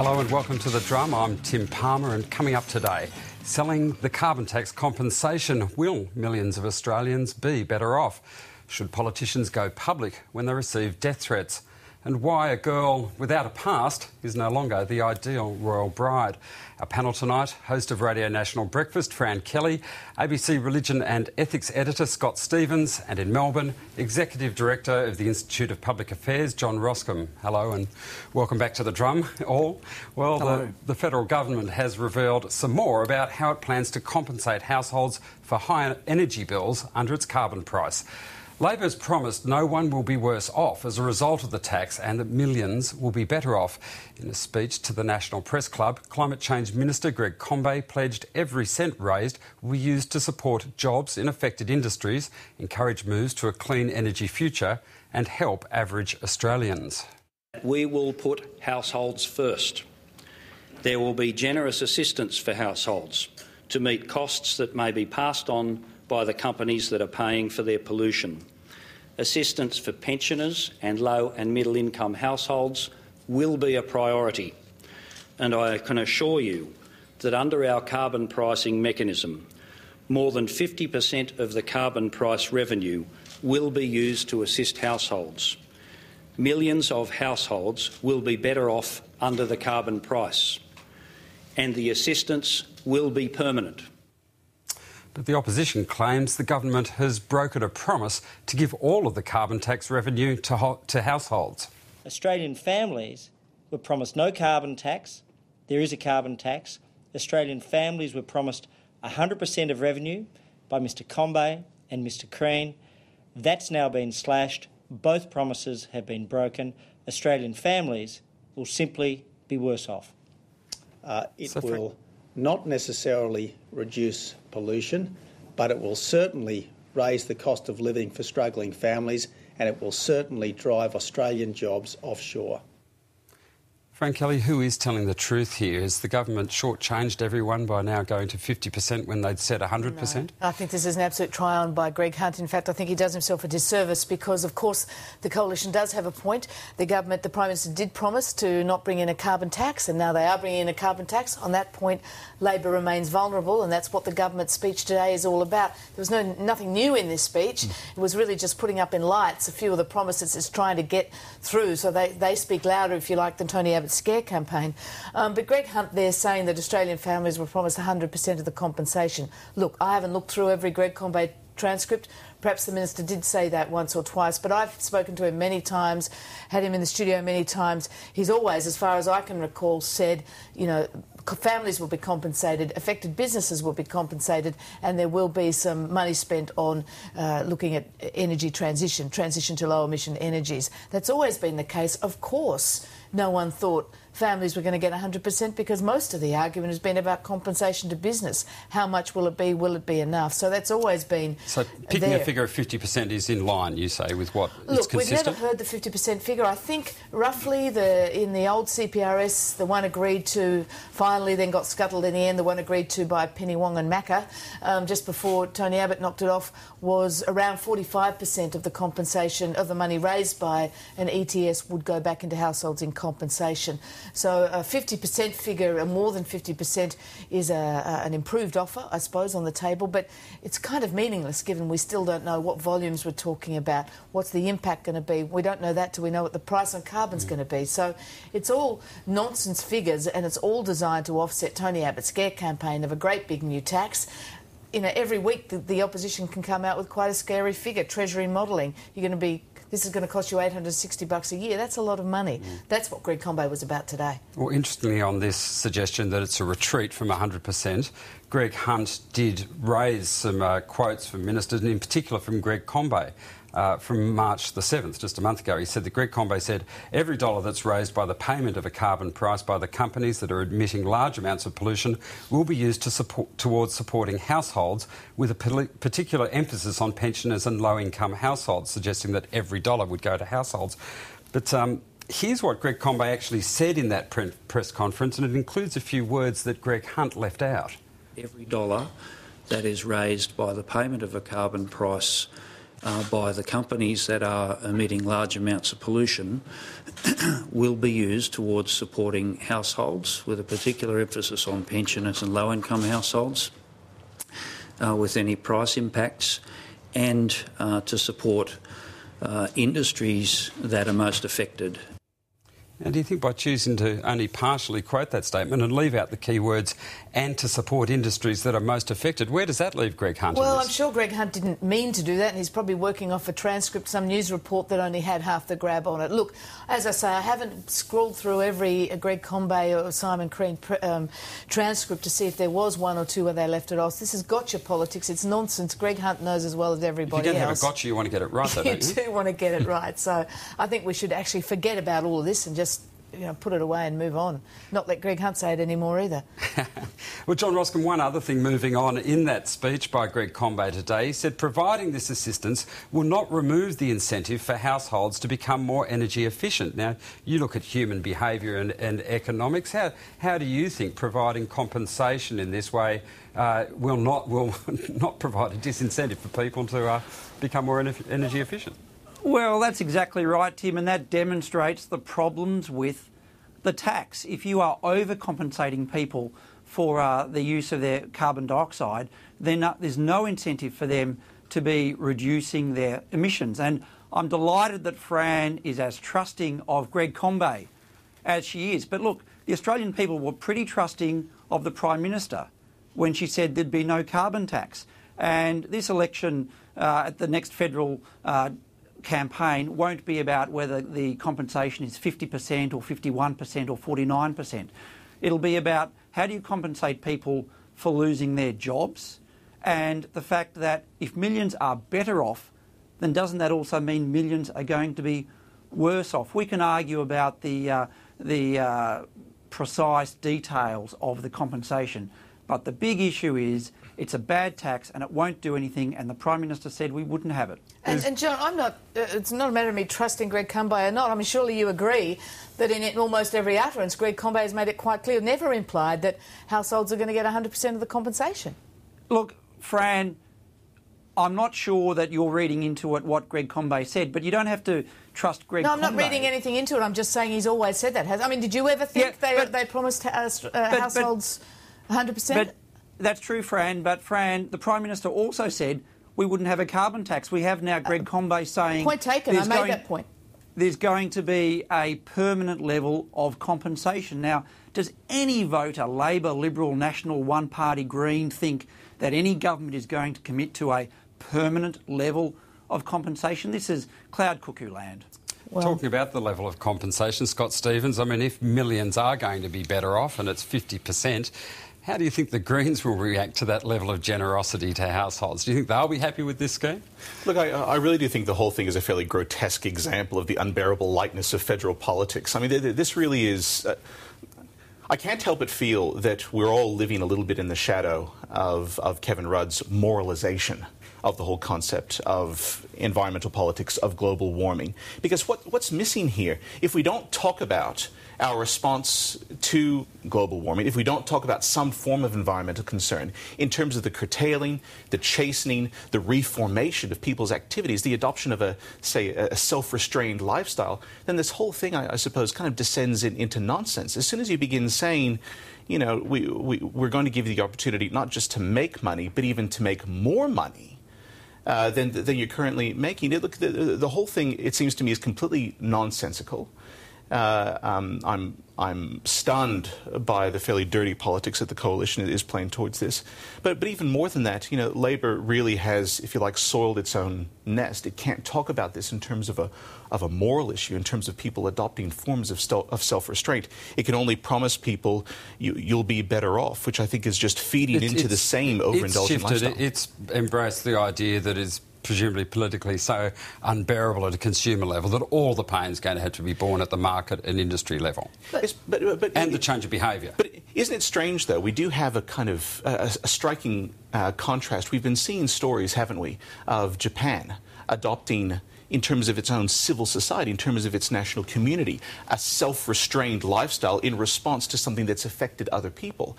Hello and welcome to The Drum. I'm Tim Palmer, and coming up today, selling the carbon tax compensation. Will millions of Australians be better off? Should politicians go public when they receive death threats? And why a girl without a past is no longer the ideal royal bride. Our panel tonight, host of Radio National Breakfast, Fran Kelly, ABC Religion and Ethics Editor, Scott Stevens, and in Melbourne, Executive Director of the Institute of Public Affairs, John Roskam. Hello and welcome back to The Drum, all. Well, the federal government has revealed some more about how it plans to compensate households for higher energy bills under its carbon price. Labor's promised no one will be worse off as a result of the tax and that millions will be better off. In a speech to the National Press Club, Climate Change Minister Greg Combet pledged every cent raised will be used to support jobs in affected industries, encourage moves to a clean energy future and help average Australians. We will put households first. There will be generous assistance for households to meet costs that may be passed on by the companies that are paying for their pollution. Assistance for pensioners and low and middle income households will be a priority, and I can assure you that under our carbon pricing mechanism, more than 50% of the carbon price revenue will be used to assist households. Millions of households will be better off under the carbon price, and the assistance will be permanent. But the opposition claims the government has broken a promise to give all of the carbon tax revenue to households. Australian families were promised no carbon tax. There is a carbon tax. Australian families were promised 100% of revenue by Mr Combet and Mr Crean. That's now been slashed. Both promises have been broken. Australian families will simply be worse off. It will not necessarily reduce pollution, but it will certainly raise the cost of living for struggling families, and it will certainly drive Australian jobs offshore. Fran Kelly, who is telling the truth here? Has the government shortchanged everyone by now going to 50% when they'd said 100%? No, I think this is an absolute try on by Greg Hunt. In fact, I think he does himself a disservice because, of course, the coalition does have a point. The government, the Prime Minister did promise to not bring in a carbon tax, and now they are bringing in a carbon tax. On that point, Labor remains vulnerable, and that's what the government's speech today is all about. There was nothing new in this speech. It was really just putting up in lights a few of the promises it's trying to get through, so they speak louder, if you like, than Tony Abbott's scare campaign. But Greg Hunt there saying that Australian families were promised 100% of the compensation. Look, I haven't looked through every Greg Combet transcript. Perhaps the Minister did say that once or twice, but I've spoken to him many times, had him in the studio many times. He's always, as far as I can recall, said, you know, families will be compensated, affected businesses will be compensated, and there will be some money spent on looking at energy transition to low-emission energies. That's always been the case. Of course, no one thought families were going to get 100% because most of the argument has been about compensation to business. How much will it be? Will it be enough? So that's always been So picking there. a figure of 50% is in line, you say, with what is Look, consistent? we've never heard the 50% figure. I think roughly in the old CPRS, the one agreed to finally then got scuttled in the end, the one agreed to by Penny Wong and Macca, just before Tony Abbott knocked it off, was around 45% of the compensation of the money raised by an ETS would go back into households in compensation. So a 50% figure, a more than 50%, is an improved offer, I suppose, on the table, but it's kind of meaningless given we still don't know what volumes we're talking about, what's the impact going to be. We don't know that till we know what the price on carbon's going to be. So it's all nonsense figures, and it's all designed to offset Tony Abbott's scare campaign of a great big new tax. You know, every week the opposition can come out with quite a scary figure. Treasury modelling, this is going to cost you $860 a year. That's a lot of money. That's what Greg Combet was about today. Well, interestingly, on this suggestion that it's a retreat from 100%, Greg Hunt did raise some quotes from ministers, and in particular from Greg Combet. From March the 7th, just a month ago. He said that Greg Combet said every dollar that's raised by the payment of a carbon price by the companies that are emitting large amounts of pollution will be used towards supporting households, with a particular emphasis on pensioners and low-income households, suggesting that every dollar would go to households. But here's what Greg Combet actually said in that press conference, and it includes a few words that Greg Hunt left out. Every dollar that is raised by the payment of a carbon price by the companies that are emitting large amounts of pollution will be used towards supporting households, with a particular emphasis on pensioners and low-income households, with any price impacts, and to support industries that are most affected. And do you think by choosing to only partially quote that statement and leave out the key words "and to support industries that are most affected," where does that leave Greg Hunt? Well, I'm sure Greg Hunt didn't mean to do that, and he's probably working off a transcript, some news report that only had half the grab on it. Look, as I say, I haven't scrolled through every Greg Combay or Simon Crean transcript to see if there was one or two where they left it off. This is gotcha politics. It's nonsense. Greg Hunt knows as well as everybody else. If you're going to have a gotcha, you want to get it right, though, don't you? You do want to get it right. So I think we should actually forget about all of this and just put it away and move on. Not let Greg Hunt say it anymore either. Well, John Roskam, one other thing moving on in that speech by Greg Combay today, he said providing this assistance will not remove the incentive for households to become more energy efficient. Now, you look at human behaviour and economics. How do you think providing compensation in this way will not provide a disincentive for people to become more energy efficient? Well, that's exactly right, Tim, and that demonstrates the problems with the tax. If you are overcompensating people for the use of their carbon dioxide, then there's no incentive for them to be reducing their emissions. And I'm delighted that Fran is as trusting of Greg Combay as she is. But look, the Australian people were pretty trusting of the Prime Minister when she said there'd be no carbon tax. And this election at the next federal campaign won't be about whether the compensation is 50% or 51% or 49%. It'll be about how do you compensate people for losing their jobs, and the fact that if millions are better off, then doesn't that also mean millions are going to be worse off? We can argue about the precise details of the compensation, but the big issue is it's a bad tax and it won't do anything, and the Prime Minister said we wouldn't have it. And John, it's not a matter of me trusting Greg Combay or not. I mean, surely you agree that in almost every utterance, Greg Combay has made it quite clear, never implied that households are going to get 100% of the compensation. Look, Fran, I'm not sure that you're reading into it what Greg Combay said, but you don't have to trust Greg Combay. No, I'm not reading anything into it. I'm just saying he's always said that. I mean, did you ever think they promised households 100%? But that's true, Fran, but Fran, the Prime Minister also said we wouldn't have a carbon tax. We have now Greg Combay saying... Point taken, I made that point. There's going to be a permanent level of compensation. Now, does any voter, Labor, Liberal, National, One Party, Green, think that any government is going to commit to a permanent level of compensation? This is cloud cuckoo land. Well, talking about the level of compensation, Scott Stevens, I mean, if millions are going to be better off and it's 50%, how do you think the Greens will react to that level of generosity to households? Do you think they'll be happy with this scheme? Look, I really do think the whole thing is a fairly grotesque example of the unbearable lightness of federal politics. I mean, this really is... I can't help but feel that we're all living a little bit in the shadow of Kevin Rudd's moralisation of the whole concept of environmental politics, of global warming. Because what's missing here, if we don't talk about our response to global warming, if we don't talk about some form of environmental concern in terms of the curtailing, the chastening, the reformation of people's activities, the adoption of a self-restrained lifestyle, then this whole thing, I suppose, kind of descends into nonsense. As soon as you begin saying, you know, we're going to give you the opportunity not just to make money, but even to make more money than you're currently making. Look, the whole thing, it seems to me, is completely nonsensical. I'm stunned by the fairly dirty politics that the coalition is playing towards this. But even more than that, you know, Labor really has, if you like, soiled its own nest. It can't talk about this in terms of a moral issue, in terms of people adopting forms of self-restraint. It can only promise people you'll be better off, which I think is just feeding into the same overindulgent lifestyle. It's embraced the idea that is presumably politically so unbearable at a consumer level that all the pain's going to have to be borne at the market and industry level. And the change of behaviour. But isn't it strange, though? We do have a kind of a striking contrast. We've been seeing stories, haven't we, of Japan adopting, in terms of its own civil society, in terms of its national community, a self-restrained lifestyle in response to something that's affected other people.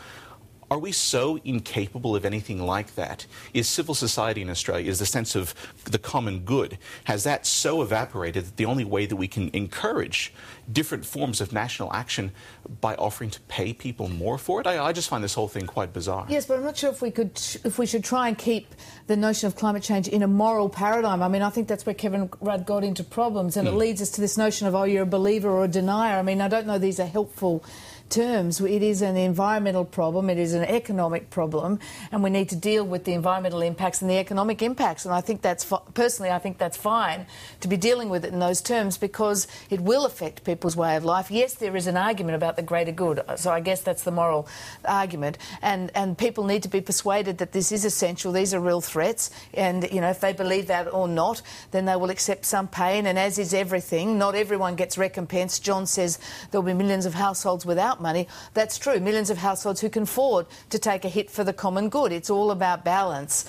Are we so incapable of anything like that? Is civil society in Australia, is the sense of the common good, has that so evaporated that the only way that we can encourage different forms of national action by offering to pay people more for it? I just find this whole thing quite bizarre. Yes, but I'm not sure if we should try and keep the notion of climate change in a moral paradigm. I mean, I think that's where Kevin Rudd got into problems, and it leads us to this notion of, oh, you're a believer or a denier. I mean, I don't know these are helpful terms. It is an environmental problem, it is an economic problem, and we need to deal with the environmental impacts and the economic impacts. And I think that's, personally, I think that's fine to be dealing with it in those terms, because it will affect people's way of life. Yes, there is an argument about the greater good, so I guess that's the moral argument, and people need to be persuaded that this is essential, these are real threats, and, you know, if they believe that or not, then they will accept some pain, and as is everything, not everyone gets recompense. John says there'll be millions of households without money. That's true. Millions of households who can afford to take a hit for the common good. It's all about balance.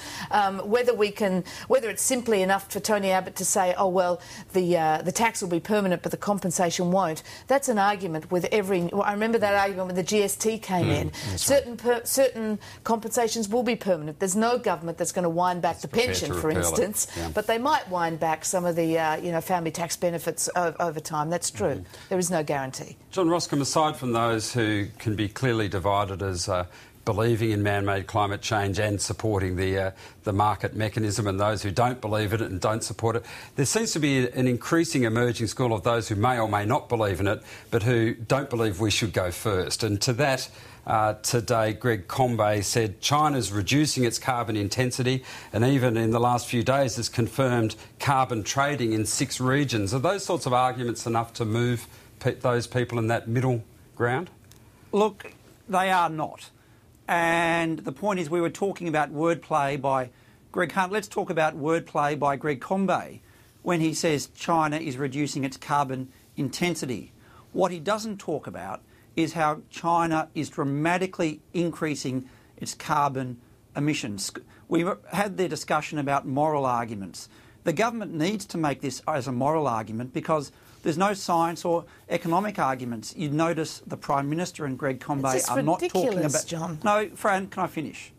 Whether it's simply enough for Tony Abbott to say, oh well, the tax will be permanent, but the compensation won't. That's an argument with every. I remember that argument when the GST came in. Certain compensations will be permanent. There's no government that's going to wind back the pension, for instance, but they might wind back some of the family tax benefits over time. That's true. There is no guarantee. John Roskam, aside from those who can be clearly divided as believing in man-made climate change and supporting the market mechanism, and those who don't believe in it and don't support it, there seems to be an increasing emerging school of those who may or may not believe in it, but who don't believe we should go first. And to that, today, Greg Combay said China's reducing its carbon intensity, and even in the last few days has confirmed carbon trading in 6 regions. Are those sorts of arguments enough to move those people in that middle ground? Look, they are not. And the point is, we were talking about wordplay by Greg Hunt. Let's talk about wordplay by Greg Combay when he says China is reducing its carbon intensity. What he doesn't talk about is how China is dramatically increasing its carbon emissions. We had the discussion about moral arguments. The government needs to make this as a moral argument because there's no science or economic arguments. You'd notice the Prime Minister and Greg Combay are not talking about... John. No, Fran, can I finish?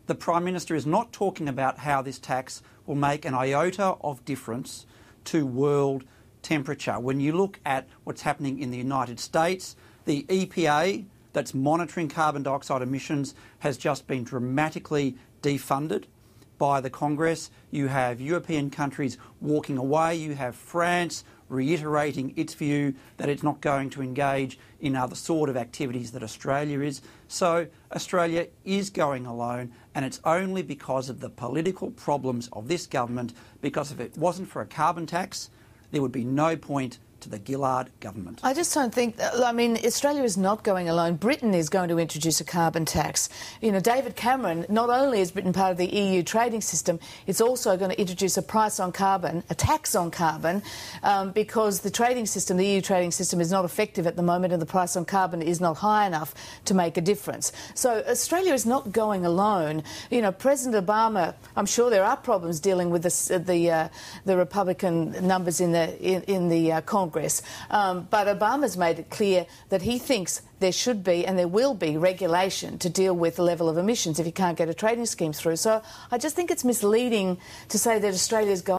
The Prime Minister is not talking about how this tax will make an iota of difference to world temperature. When you look at what's happening in the United States, the EPA that's monitoring carbon dioxide emissions has just been dramatically defunded by the Congress. You have European countries walking away. You have France reiterating its view that it's not going to engage in other sort of activities that Australia is. So Australia is going alone, and it's only because of the political problems of this government, because if it wasn't for a carbon tax, there would be no point to the Gillard government. I just don't think... I mean, Australia is not going alone. Britain is going to introduce a carbon tax. You know, David Cameron, not only is Britain part of the EU trading system, it's also going to introduce a price on carbon, a tax on carbon, because the trading system, the EU trading system, is not effective at the moment, and the price on carbon is not high enough to make a difference. So Australia is not going alone. You know, President Obama, I'm sure there are problems dealing with the Republican numbers in the Congress. But Obama's made it clear that he thinks there should be and there will be regulation to deal with the level of emissions if you can't get a trading scheme through. So I just think it's misleading to say that Australia's going